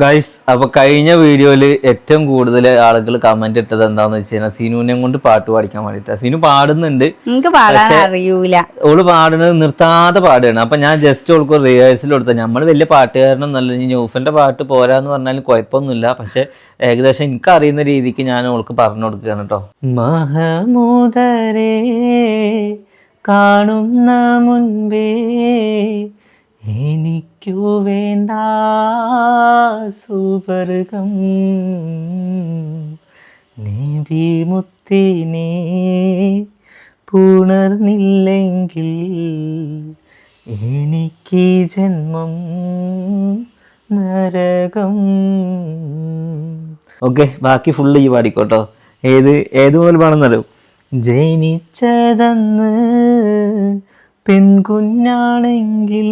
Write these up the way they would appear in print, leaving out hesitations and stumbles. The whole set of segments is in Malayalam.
ഗൈസ്, അപ്പൊ കഴിഞ്ഞ വീഡിയോയില് ഏറ്റവും കൂടുതൽ ആളുകൾ കമന്റ് ഇട്ടത് എന്താന്ന് വെച്ച് കഴിഞ്ഞാൽ സിനുവിനെ കൊണ്ട് പാട്ട് പാടിക്കാൻ വേണ്ടിട്ടാ. സിനു പാടുന്നുണ്ട്, എനിക്ക് പാടാൻ അറിയൂല. ഓള് പാടുന്നത് നിർത്താതെ പാടുകയാണ്. അപ്പൊ ഞാൻ ജസ്റ്റ് ഓൾക്ക് റിഹേഴ്സൽ കൊടുത്ത. നമ്മൾ വലിയ പാട്ടുകാരനൊന്നല്ല, ഈ ന്യൂഫന്റെ പാട്ട് പോരാന്ന് പറഞ്ഞാലും കുഴപ്പമൊന്നുമില്ല. പക്ഷെ ഏകദേശം എനിക്ക് അറിയുന്ന രീതിക്ക് ഞാൻ ഓൾക്ക് പറഞ്ഞു കൊടുക്കുകയാണ് കേട്ടോ. മഹമൂദരേ കാണുന്ന മുൻപേ എനിക്കു വേണ്ട സുവർഗം, നബി മുത്തിനെ പുണർന്നില്ലെങ്കിൽ എനിക്ക് ജന്മം നരകം. ഓക്കെ, ബാക്കി ഫുള്ള് ഈ പാടിക്കോട്ടോ. ഏത് പോലെ പാടുന്നല്ലോ. ജനിച്ചതന്ന് പെൺകുഞ്ഞാണെങ്കിൽ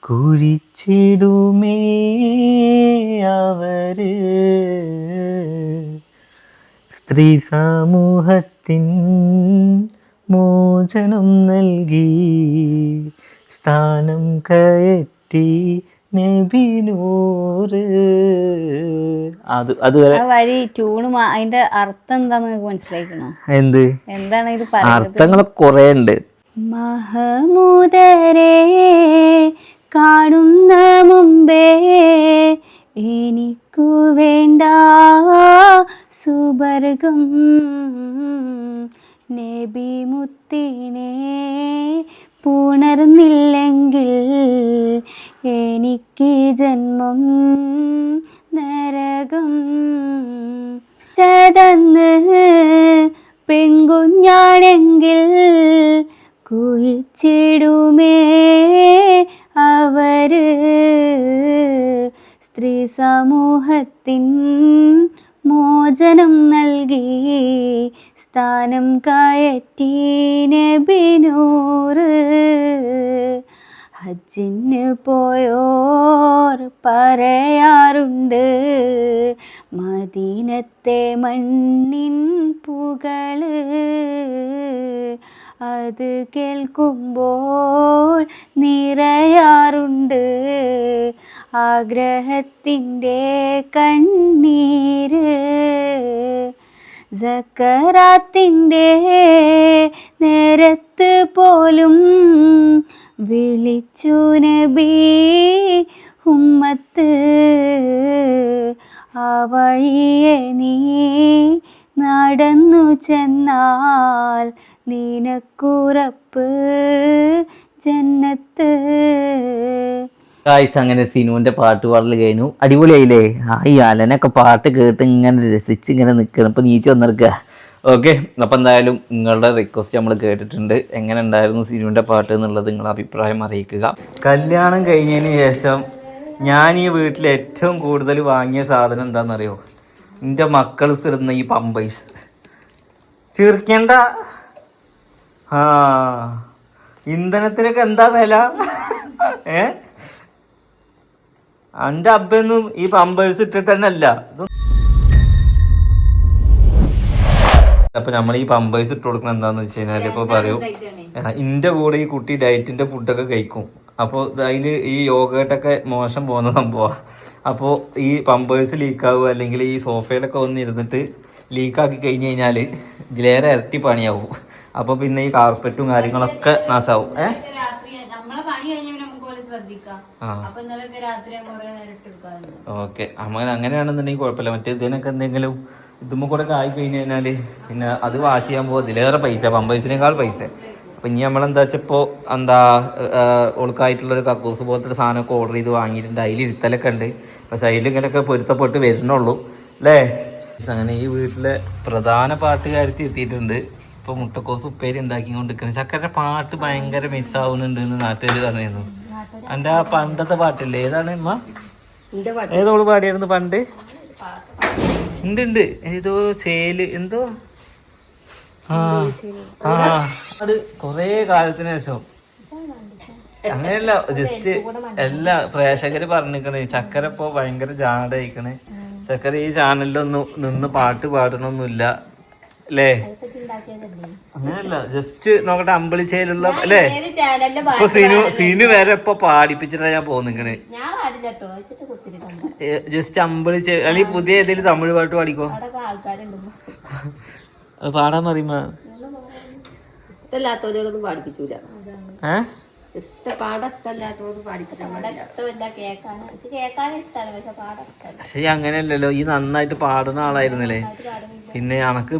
കുഴിച്ചിടുമേ അവര്, സ്ത്രീ സമൂഹത്തിൻ മോചനം നൽകി സ്ഥാനം കയറ്റി നബിനൂറ്. വരി ട്യൂണ് അതിന്റെ അർത്ഥം എന്താന്ന് മനസ്സിലാക്കണോ? എന്താണ് ഇത്? അർത്ഥങ്ങൾ കുറെ ഉണ്ട്. മഹമൂദരേ കാണുന്ന മുമ്പേ എനിക്കു വേണ്ട സുവർഗം, നബി മുത്തിനെ പുണർന്നില്ലെങ്കിൽ എനിക്ക് ജന്മം നരകം. ചതന്ന് പെൺകുഞ്ഞാണെങ്കിൽ കുഴിച്ചിടുമേ അവര്, സ്ത്രീ സമൂഹത്തിൻ മോചനം നൽകി സ്ഥാനം കയറ്റി നബിനൂറ്. ഹജ്ജിന് പോയോർ പറയാറുണ്ട് മദീനത്തെ മണ്ണിൻ പുകള്, അത് കേൾക്കുമ്പോൾ നിറയാറുണ്ട് ആഗ്രഹത്തിൻ്റെ കണ്ണീര്. സക്കറാത്തിൻ്റെ നേരത്ത് പോലും വിളിച്ചു നബി ഉമ്മത്ത്, ആ വഴിയെ നീ നടന്നു ചെന്നാൽ നിനക്കുറപ്പ് ജന്നത്ത്. അങ്ങനെ സിനുവിന്റെ പാട്ട് പാടൽ കഴിഞ്ഞു. അടിപൊളിയായില്ലേ? ഈ അലനൊക്കെ പാട്ട് കേട്ട് ഇങ്ങനെ രസിച്ച് ഇങ്ങനെ നിൽക്കണം. ഇപ്പൊ നീച്ച് വന്നിരിക്കുക. ഓക്കെ, അപ്പം എന്തായാലും നിങ്ങളുടെ റിക്വസ്റ്റ് നമ്മൾ കേട്ടിട്ടുണ്ട്. എങ്ങനെ ഉണ്ടായിരുന്നു സിനുവിൻ്റെ പാട്ട് എന്നുള്ളത് നിങ്ങളുടെ അഭിപ്രായം അറിയിക്കുക. കല്യാണം കഴിഞ്ഞതിന് ശേഷം ഞാൻ ഈ വീട്ടിൽ ഏറ്റവും കൂടുതൽ വാങ്ങിയ സാധനം എന്താണെന്നറിയോ? എൻ്റെ മക്കൾ ഇടുന്ന ഈ പമ്പേഴ്സ്. ചിരിക്കണ്ട. ഇന്ധനത്തിനൊക്കെ എന്താ വില? എൻ്റെ അബ്ബൊന്നും ഈ പമ്പേഴ്സ് ഇട്ടിട്ട് തന്നെ അല്ല. അപ്പൊ നമ്മൾ ഈ പമ്പേഴ്സ് ഇട്ട് കൊടുക്കണം എന്താന്ന് വെച്ച് കഴിഞ്ഞാൽ ഇപ്പൊ പറയൂ, ഇന്റെ കൂടെ ഈ കുട്ടി ഡയറ്റിന്റെ ഫുഡൊക്കെ കഴിക്കും. അപ്പോൾ അതില് ഈ യോഗട്ടൊക്കെ മോശം പോകുന്ന സംഭവമാണ്. അപ്പോൾ ഈ പമ്പേഴ്സ് ലീക്കാവുക, അല്ലെങ്കിൽ ഈ സോഫയിലൊക്കെ വന്ന് ഇരുന്നിട്ട് ലീക്കാക്കി കഴിഞ്ഞ് കഴിഞ്ഞാൽ ഇതിലേറെ ഇരട്ടി പണിയാവും. അപ്പോൾ പിന്നെ ഈ കാർപ്പറ്റും കാര്യങ്ങളൊക്കെ നാശാവും. ഓക്കെ, അങ്ങനെയാണെന്നുണ്ടെങ്കിൽ കുഴപ്പമില്ല. മറ്റേ ഇതിനൊക്കെ എന്തെങ്കിലും ഇതുമ്പോൾ കൂടെ ആയി കഴിഞ്ഞ് കഴിഞ്ഞാൽ പിന്നെ അത് വാഷ് ചെയ്യാൻ പോകും. ഇതിലേറെ പൈസ, പമ്പേഴ്സിനേക്കാൾ പൈസ. അപ്പം ഇനി നമ്മളെന്താ വെച്ചാൽ ഇപ്പോൾ ഓൾക്കായിട്ടുള്ളൊരു കക്കൂസ് പോലത്തെ ഒരു സാധനമൊക്കെ ഓർഡർ ചെയ്ത് വാങ്ങിയിട്ടുണ്ട്. അതിൽ ഇരുത്തലൊക്കെ ഉണ്ട്. പക്ഷെ അതിലിങ്ങനെയൊക്കെ പൊരുത്തപ്പെട്ട് വരുന്നുള്ളൂ അല്ലേ? അങ്ങനെ ഈ വീട്ടിലെ പ്രധാന പാട്ടുകാരത്തി എത്തിയിട്ടുണ്ട്. ഇപ്പോൾ മുട്ടക്കോസ് ഉപ്പേരി ഉണ്ടാക്കിക്കൊണ്ടിരിക്കുന്നത്. ചക്കരുടെ പാട്ട് ഭയങ്കര മിസ്സാവുന്നുണ്ട് എന്ന് നാട്ടുകാർ പറഞ്ഞിരുന്നു. എൻ്റെ ആ പണ്ടത്തെ പാട്ടില്ലേ, ഏതാണ് അമ്മ? ഏതോള് പാടിയായിരുന്നു പണ്ട്? ഉണ്ട് ഏതോ ചേല് എന്തോ. അത് കൊറേ കാലത്തിന് ശേഷം. അങ്ങനെയല്ല, ജസ്റ്റ് എല്ലാ പ്രേക്ഷകര് പറഞ്ഞിരിക്കണേ ചക്കര ഇപ്പൊ ഭയങ്കര ജാടയിക്കണേ. ചക്കര ഈ ചാനലിലൊന്നും നിന്ന് പാട്ട് പാടണമൊന്നുമില്ല. അല്ലേ? അങ്ങനെയല്ല, ജസ്റ്റ് നോക്കട്ടെ അമ്പിളിച്ചേലുള്ള അല്ലേ? ഇപ്പൊ സീനു വരെ ഇപ്പൊ പാടിപ്പിച്ചിട്ടാ ഞാൻ പോന്നിക്കണേ. ജസ്റ്റ് അമ്പിളിച്ചേ അല്ലെങ്കിൽ പുതിയ ഏതെങ്കിലും തമിഴ് പാട്ട് പാടിക്കോ. അത് പാടാൻ പറയുമ്പോ ഇഷ്ടമില്ലാത്തവരോടൊന്നും പാടിപ്പിച്ചൂല. പക്ഷെ അങ്ങനെയല്ലല്ലോ, ഈ നന്നായിട്ട് പാടുന്ന ആളായിരുന്നല്ലേ. പിന്നെ അനക്ക്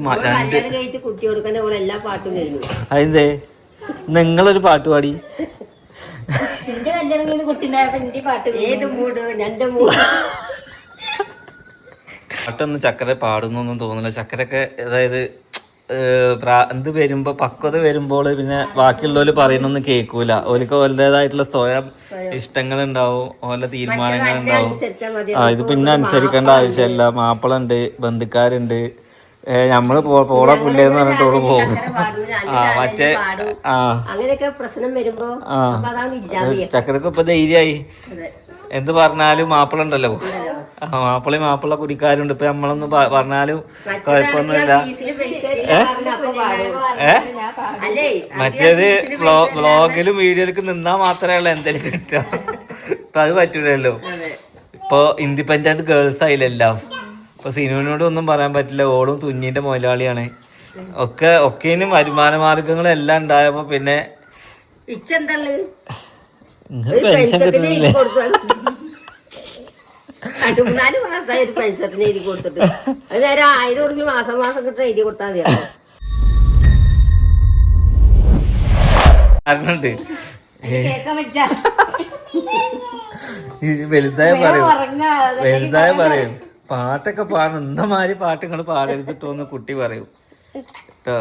കുട്ടി കൊടുക്കുന്ന എല്ലാ പാട്ടും കഴിഞ്ഞു. അതെന്തേ നിങ്ങളൊരു പാട്ട് പാടി? എന്റെ കല്യാണം കുട്ടിണ്ടായപ്പോ പാട്ട് ഏത് മൂഡ് എന്റെ മൂഡ് പാട്ടൊന്നും ചക്കര പാടുന്നൊന്നും തോന്നില്ല. ചക്കരൊക്കെ അതായത് എന്ത് വരുമ്പോ പക്വത വരുമ്പോൾ പിന്നെ ബാക്കിയുള്ളവര് പറയുന്നൊന്നും കേൾക്കൂല. ഓർക്ക് ഓരുടേതായിട്ടുള്ള സ്വയം ഇഷ്ടങ്ങൾ ഉണ്ടാവും, ഓരോ തീരുമാനങ്ങൾ ഉണ്ടാവും. ഇത് പിന്നെ അനുസരിക്കേണ്ട ആവശ്യമില്ല. മാപ്പിളുണ്ട്, ബന്ധുക്കാരുണ്ട്, നമ്മള് പോടാ പുല്ലേന്ന് പറഞ്ഞിട്ടോട് പോകും. മറ്റേ അങ്ങനെയൊക്കെ പ്രശ്നം വരുമ്പോ ചക്കരക്ക് ഇപ്പൊ ധൈര്യമായി. എന്ത് പറഞ്ഞാലും മാപ്പിള ഉണ്ടല്ലോ. മാപ്പിള കുടിക്കാരുണ്ട്. ഇപ്പൊ നമ്മളൊന്നും പറഞ്ഞാലും കുഴപ്പമൊന്നുമില്ല. മറ്റേത് വ്ളോഗിലും വീഡിയോയിലേക്ക് നിന്നാ മാത്രമേ ഉള്ളൂ എന്തെങ്കിലും കിട്ടുക. ഇപ്പൊ അത് പറ്റൂലല്ലോ. ഇപ്പൊ ഇൻഡിപെൻഡന്റ് ഗേൾസ് ആയില്ലല്ലോ. ഇപ്പൊ സിനുവിനോട് ഒന്നും പറയാൻ പറ്റില്ല. ഓളും തുഞ്ഞിന്റെ മുതലാളിയാണ്. ഒക്കേനും വരുമാന മാർഗങ്ങളും എല്ലാം ഉണ്ടായപ്പോ പിന്നെ പെൻഷൻ കിട്ടുന്നില്ലേ? 4 മാസമായി ഒരു പെൻഷത്തിന് എഴുതി കൊടുത്തിട്ട് അത് നേരം 1000 ഉറുപ്പിക മാസം കിട്ടുന്ന എഴുതി കൊടുത്താൽ മതി. വലുതായ പറയും പാട്ടൊക്കെ പാടണം. ഇന്നമാതിരി പാട്ട് നിങ്ങൾ പാടരുതിട്ടോന്ന് കുട്ടി പറയും കേട്ടോ.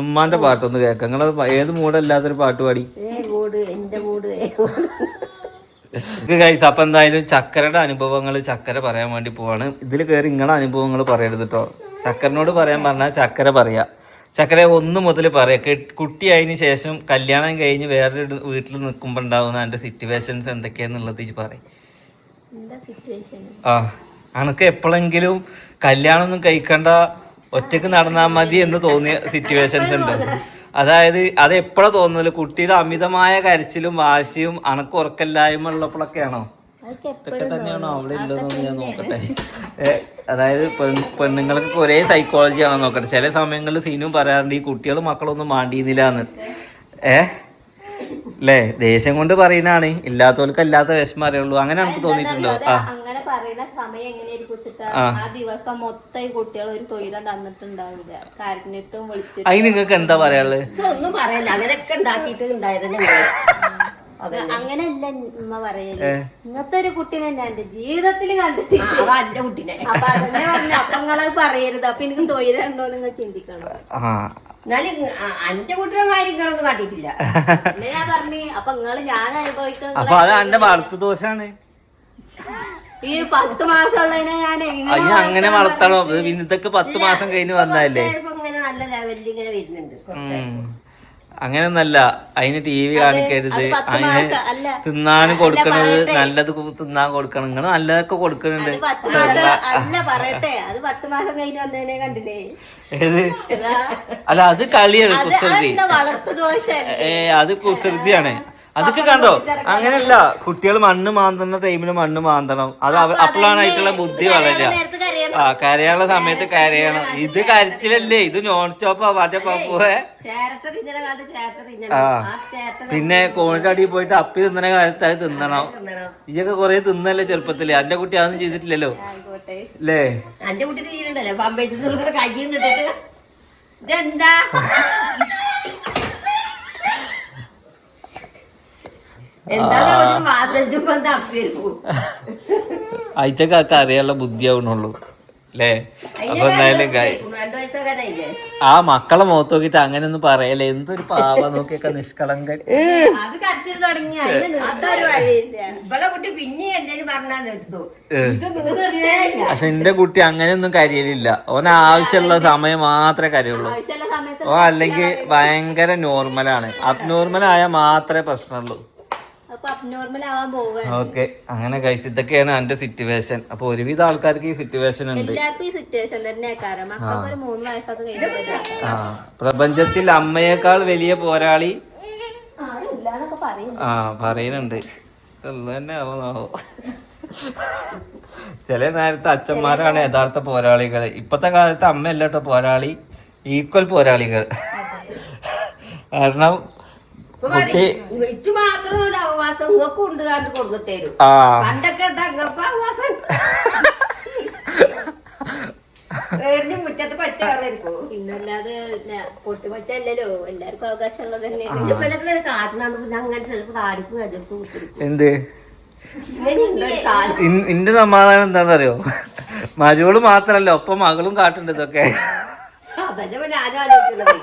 ഉമ്മാന്റെ പാട്ടൊന്ന് കേൾക്കാം. നിങ്ങളത് ഏത് മൂടല്ലാത്തൊരു പാട്ട് പാടി. ഗൈസ്, അപ്പൊ എന്തായാലും ചക്കരയുടെ അനുഭവങ്ങൾ ചക്കര പറയാൻ വേണ്ടി പോവാണ്. ഇതിൽ കയറി നിങ്ങളുടെ അനുഭവങ്ങൾ പറയരുത് കേട്ടോ. ചക്കരനോട് പറയാൻ പറഞ്ഞാൽ ചക്കര പറയാ. ചക്കര 1 മുതൽ പറയാ. കുട്ടിയായതിനു ശേഷം കല്യാണം കഴിഞ്ഞ് വേറൊരു വീട്ടിൽ നിൽക്കുമ്പോ ഉണ്ടാവുന്ന എന്റെ സിറ്റുവേഷൻസ് എന്തൊക്കെയാന്നുള്ളത് പറയും. അനക്ക് എപ്പോഴെങ്കിലും കല്യാണം ഒന്നും കഴിക്കണ്ട, ഒറ്റക്ക് നടന്നാൽ മതി എന്ന് തോന്നിയ സിറ്റുവേഷൻസ് ഉണ്ടോ? അതായത് അത് എപ്പോഴാ തോന്നുന്നത്? കുട്ടിയുടെ അമിതമായ കരച്ചിലും വാശിയും അണക്ക് ഉറക്കല്ലായ്മ ഉള്ളപ്പോഴൊക്കെയാണോ? ഇതൊക്കെ തന്നെയാണോ അവിടെ ഉള്ളതെന്ന് ഞാൻ നോക്കട്ടെ. അതായത് പെണ്ണുങ്ങൾക്ക് ഒരേ സൈക്കോളജി ആണോ നോക്കട്ടെ. ചില സമയങ്ങളിൽ സീനും പറയാറുണ്ട് ഈ കുട്ടികൾ മക്കളൊന്നും മാണ്ടിയിരുന്നില്ലാന്ന്. അല്ലേ? ദേഷ്യം കൊണ്ട് പറയുന്നതാണ്. ഇല്ലാത്തവർക്ക് അല്ലാത്ത വിഷമം അറിയുള്ളൂ. അങ്ങനെ നമുക്ക് തോന്നിയിട്ടുണ്ടോ? അങ്ങനെ പറയുന്ന സമയം എങ്ങനെയായിരിക്കും? ആ ദിവസം മൊത്തം കുട്ടികൾ ഒരു തൊഴിലും തന്നിട്ടുണ്ടാവില്ല. കരഞ്ഞിട്ടും വിളിച്ചിട്ടും. അതിന് നിങ്ങൾക്ക് എന്താ പറയാനുള്ളത്? ഒന്നും പറയല്ല. അങ്ങനെയൊക്കെ ഉണ്ടാക്കിയിട്ട് ഉണ്ടായിരുന്നു. അങ്ങനെയല്ല ഉമ്മ പറയല്. ഇങ്ങനത്തെ ഒരു കുട്ടീനെ ഞാൻ എന്റെ ജീവിതത്തിൽ കണ്ടിട്ടില്ല. എന്റെ കുട്ടീനെ അപ്പൊ അതന്നെ പറഞ്ഞു. അപ്പൊ നിങ്ങളത് പറയരുത്. അപ്പൊ എനിക്ക് തൊഴിലുണ്ടോ നിങ്ങൾ ചിന്തിക്കണം. എന്നാലും അഞ്ച് കുട്ടിയുടെ കാര്യങ്ങളൊന്നും കാട്ടിയിട്ടില്ല. ഞാൻ പറഞ്ഞു. അപ്പൊ നിങ്ങള് ഞാൻ അനുഭവിക്കണം. അപ്പൊ അത് എന്റെ വളർത്തു ദോഷാണ്. ഈ 10 മാസമുള്ളതിനെ ഞാൻ അങ്ങനെ വളർത്തണോ? പിന്നെ ഇതൊക്കെ 10 മാസം കഴിഞ്ഞ് വന്നതല്ലേ. ഇങ്ങനെ നല്ല ലെവലിൽ ഇങ്ങനെ വരുന്നുണ്ട്. അങ്ങനൊന്നല്ല. അതിന് TV കാണിക്കരുത്, അതിന് തിന്നാനും കൊടുക്കണത് നല്ലത് തിന്നാൻ കൊടുക്കണം. നിങ്ങൾ നല്ലതൊക്കെ കൊടുക്കുന്നുണ്ട്. അല്ല പറയട്ടെ, അത് 10 മാസം കഴിഞ്ഞ് വന്നതിനെ കണ്ടില്ലേ? ഏത്? അല്ല, അത് കളിയാണ്, കുസൃതി. അത് കുസൃതിയാണ്. അതൊക്കെ കണ്ടോ? അങ്ങനെയല്ല, കുട്ടികൾ മണ്ണ് മാന്തുന്ന ടൈമില് മണ്ണ് മാന്തണം. അത് അപ്പോഴാണ് ആയിട്ടുള്ള ബുദ്ധി വളരുക. കരയാനുള്ള സമയത്ത് കരയണം. ഇത് കരച്ചിലല്ലേ, ഇത് നോൺ സ്റ്റോപ്പാ. മറ്റേ പപ്പുവേ പിന്നെ കോണിന്റെ അടിയിൽ പോയിട്ട് അപ്പി തിന്നണ കാലത്ത് അത് തിന്നണം. ഇതൊക്കെ കൊറേ തിന്നല്ലേ ചെറുപ്പത്തില്. എന്റെ കുട്ടി അതൊന്നും ചെയ്തിട്ടില്ലല്ലോ അല്ലേ? എന്റെ കുട്ടി തീരുണ്ടല്ലോ പമ്പേഴ്സ് കയ്യിൽ ഇതെന്താ അയച്ചൊക്കെ അറിയാനുള്ള ബുദ്ധിയാവണുള്ളൂ അല്ലേ? അപ്പൊ എന്തായാലും ആ മക്കളെ മുഖത്ത് നോക്കിട്ട് അങ്ങനെ ഒന്നും പറയല്ലേ. എന്തൊരു പാവ നോക്കിയൊക്കെ നിഷ്കളങ്കൻ. പക്ഷെ എന്റെ കുട്ടി അങ്ങനെയൊന്നും കരയലില്ല. ഓൻ ആവശ്യമുള്ള സമയം മാത്രമേ കരയുള്ളൂ. ഓ അല്ലെങ്കിൽ ഭയങ്കര നോർമലാണ്. അബ്നോർമൽ ആയാൽ മാത്രമേ പ്രശ്നമുള്ളൂ. ഒക്കെ അബ്നോർമൽ ആവാൻ പോവുകയാണ്. ഓക്കെ, അങ്ങനെ ഗൈസ് ഇതൊക്കെയാണ് എന്റെ സിറ്റുവേഷൻ. അപ്പൊ ഒരുവിധ ആൾക്കാർക്ക് ഈ സിറ്റുവേഷൻ ഉണ്ട്. എല്ലാവർക്കും ഈ സിറ്റുവേഷൻ തന്നെ. കാരണം മക്കൾക്ക് ഒരു 3 വയസ്സൊക്കെ കഴിഞ്ഞിട്ടില്ല. പ്രപഞ്ചത്തിൽ അമ്മയേക്കാൾ വലിയ പോരാളി ഇല്ലാന്നൊക്കെ പറയുന്നു. പറയുന്നുണ്ട്. തന്നെ ആവോ ചില നേരത്തെ അച്ഛന്മാരാണ് യഥാർത്ഥ പോരാളികൾ. ഇപ്പത്തെ കാലത്ത് അമ്മയല്ല കേട്ടോ പോരാളി, ഈക്വൽ പോരാളികൾ. കാരണം കുട്ടി മാത്രമല്ല അവകാശം ഇങ്ങൊക്കെ ഉണ്ട് കണ്ട് കൊടുത്തരും. പണ്ടൊക്കെ അവകാശം മുറ്റത്ത് പറ്റാറിരിക്കും. പിന്നല്ലാതെ പൊട്ടുപറ്റല്ലോ, എല്ലാവർക്കും അവകാശം ഉള്ളത് തന്നെ. കാട്ടിനാണ് പിന്നെ അങ്ങനെ ചിലപ്പോ താടിക്കും കജെടുത്ത് കൊടുത്തിരിക്കും. എന്ത് ഇന്റെ സമാധാനം എന്താന്നറിയോ, മരുവള് മാത്രല്ല ഒപ്പം മകളും കാട്ടുണ്ട് ഇതൊക്കെ. അതല്ലേ ഞാനും ആലോചിക്കുന്നത്.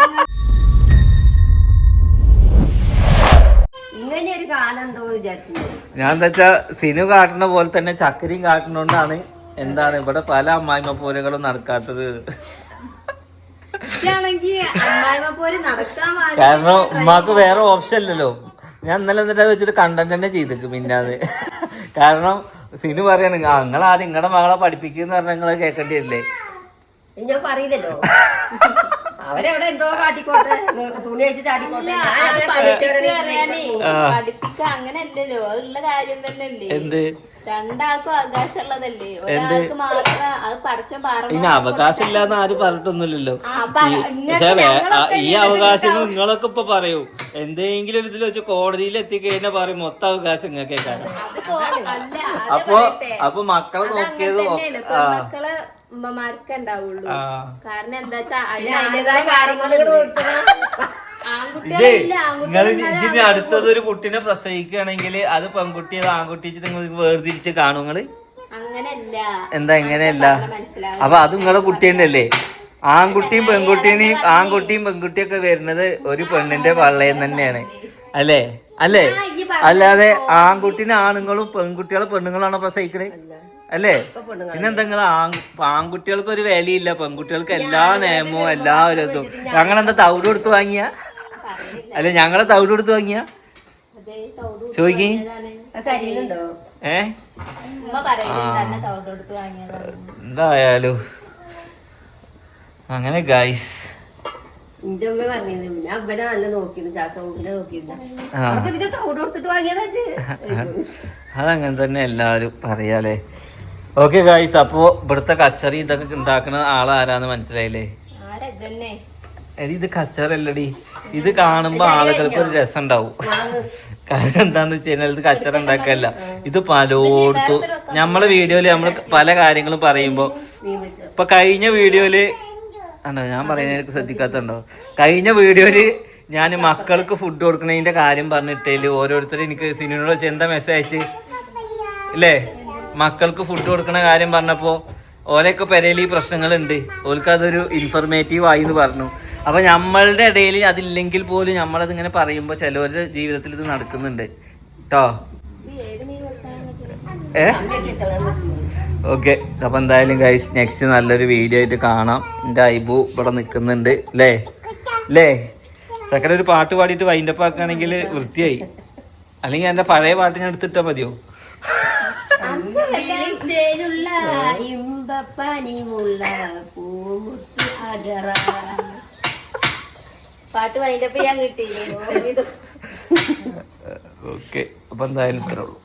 ഇങ്ങനെ ഒരു കാലുണ്ടോ വിചാരിച്ചു ഞാൻ എന്താ വെച്ചാ സിനു കാട്ടുന്ന പോലെ തന്നെ ചക്കരയും കാട്ടുന്നോണ്ടാണ് എന്താണ് ഇവിടെ പല അമ്മായിമ്മ പോരുകളും നടക്കാത്തത്. കാരണം ഉമ്മാക്ക് വേറെ ഓപ്ഷൻ ഇല്ലല്ലോ. ഞാൻ ഇന്നലെ എന്നിട്ട് വെച്ചിട്ട് കണ്ടന്റ് തന്നെ ചെയ്തേക്ക് പിന്നാത്. കാരണം സിനു പറയാണ് നിങ്ങൾ ആദ്യം നിങ്ങളുടെ മകളെ പഠിപ്പിക്കുന്ന പറഞ്ഞാൽ നിങ്ങള് കേൾക്കേണ്ടി വരില്ലേ. ഞാൻ പറയില്ലല്ലോ, അവരെവിടെ എന്തോ കാട്ടിക്കോട്ടെ, തുണി വെച്ച് ചാടിക്കോട്ടെ. പഠിപ്പിക്ക അങ്ങനല്ലല്ലോ, അതുള്ള കാര്യം തന്നെയല്ലേ. എന്ത് രണ്ടാൾക്കും അവകാശമുള്ളതല്ലേ, ഒരാൾക്ക് മാത്രം അത് പഠിച്ച പിന്നെ അവകാശം ഇല്ലാന്ന് ആരും പറഞ്ഞിട്ടൊന്നുമില്ലല്ലോ. പക്ഷെ ഈ അവകാശങ്ങൾ നിങ്ങളൊക്കെ ഇപ്പൊ പറയൂ, എന്തെങ്കിലും ഒരു ഇതിൽ വെച്ച് കോടതിയിൽ എത്തിക്കഴിഞ്ഞാൽ പറയും മൊത്തം അവകാശം ഇങ്ങക്കേക്കാണ്. അപ്പൊ മക്കളെ നോക്കിയത് മക്കളെ ഉമ്മമാർക്ക് ഉണ്ടാവുള്ളൂ. കാരണം എന്താ വെച്ചാ ഇതിന് അടുത്തതൊരു കുട്ടീനെ പ്രസവിക്കുകയാണെങ്കിൽ അത് പെൺകുട്ടി അത് ആൺകുട്ടി നിങ്ങൾ വേർതിരിച്ച് കാണും നിങ്ങള്. അങ്ങനല്ല. എന്താ ഇങ്ങനെയല്ല? അപ്പൊ അത് നിങ്ങളുടെ കുട്ടി തന്നെയല്ലേ. ആൺകുട്ടിയും പെൺകുട്ടിയൊക്കെ വരുന്നത് ഒരു പെണ്ണിന്റെ പള്ളയെന്ന് തന്നെയാണ് അല്ലേ? അല്ലേ? അല്ലാതെ ആൺകുട്ടിനെ ആണുങ്ങളും പെൺകുട്ടികളെ പെണ്ണുങ്ങളാണോ പ്രസവിക്കണേ? അല്ലേ? പിന്നെന്തെങ്കിലും ആൺകുട്ടികൾക്ക് ഒരു വിലയില്ല, പെൺകുട്ടികൾക്ക് എല്ലാ നിയമവും എല്ലാ ഒരു ഇതും. ഞങ്ങളെന്താ തവിട് കൊടുത്ത് വാങ്ങിയ? അല്ലെ ഞങ്ങളെ തവിട് കൊടുത്ത് വാങ്ങിയ ചോദിക്കി? എന്തായാലും അങ്ങനെ ഗൈസ് അതങ്ങനെ തന്നെ എല്ലാരും പറയാലേ. ഓക്കെ ഗൈസ്, അപ്പോ ഇവിടുത്തെ കച്ചറി ഇതൊക്കെ ഉണ്ടാക്കുന്ന ആളാരാന്ന് മനസ്സിലായില്ലേ? ഇത് കച്ചറല്ലടി, ഇത് കാണുമ്പോ ആളുകൾക്ക് ഒരു രസം ഉണ്ടാവും. കാരണം എന്താന്ന് വെച്ച് കഴിഞ്ഞാൽ ഇത് കച്ചറ ഉണ്ടാക്കല്ല, ഇത് പലോടത്തും നമ്മളെ വീഡിയോയില് നമ്മള് പല കാര്യങ്ങളും പറയുമ്പോ ഇപ്പൊ കഴിഞ്ഞ വീഡിയോയില് ആണോ ഞാൻ പറയുന്നത് എനിക്ക് ശ്രദ്ധിക്കാത്തുണ്ടോ? കഴിഞ്ഞ വീഡിയോയില് ഞാൻ മക്കൾക്ക് ഫുഡ് കൊടുക്കുന്നതിന്റെ കാര്യം പറഞ്ഞിട്ടേല് ഓരോരുത്തരും എനിക്ക് സിനിമയോട് വെച്ച് എന്താ മെസ്സേജ് അയച്ച് ഇല്ലേ, മക്കൾക്ക് ഫുഡ് കൊടുക്കുന്ന കാര്യം പറഞ്ഞപ്പോ ഓലൊക്കെ പെരയിൽ ഈ പ്രശ്നങ്ങളുണ്ട്, ഓൾക്ക് അതൊരു ഇൻഫർമേറ്റീവ് ആയി എന്ന് പറഞ്ഞു. അപ്പൊ നമ്മളുടെ ഇടയിൽ അതില്ലെങ്കിൽ പോലും നമ്മളത് ഇങ്ങനെ പറയുമ്പോ ചിലവരുടെ ജീവിതത്തിൽ ഇത് നടക്കുന്നുണ്ട് കേട്ടോ. ഓക്കെ, അപ്പൊ എന്തായാലും ഗൈസ് നെക്സ്റ്റ് നല്ലൊരു വീഡിയോ ആയിട്ട് കാണാം. എൻ്റെ ഐബു ഇവിടെ നിൽക്കുന്നുണ്ട് അല്ലേ? ചക്കര ഒരു പാട്ട് പാടിയിട്ട് വൈൻഡപ്പ് ആക്കുകയാണെങ്കിൽ വൃത്തിയായി. അല്ലെങ്കിൽ എൻ്റെ പഴയ പാട്ട് ഞാൻ എടുത്തിട്ടാ മതിയോ? പാട്ട് വൈൻഡപ്പ് ചെയ്യാൻ കിട്ടിയില്ല. ഓക്കെ, അപ്പൊ എന്തായാലും ഇത്രേ ഉള്ളൂ.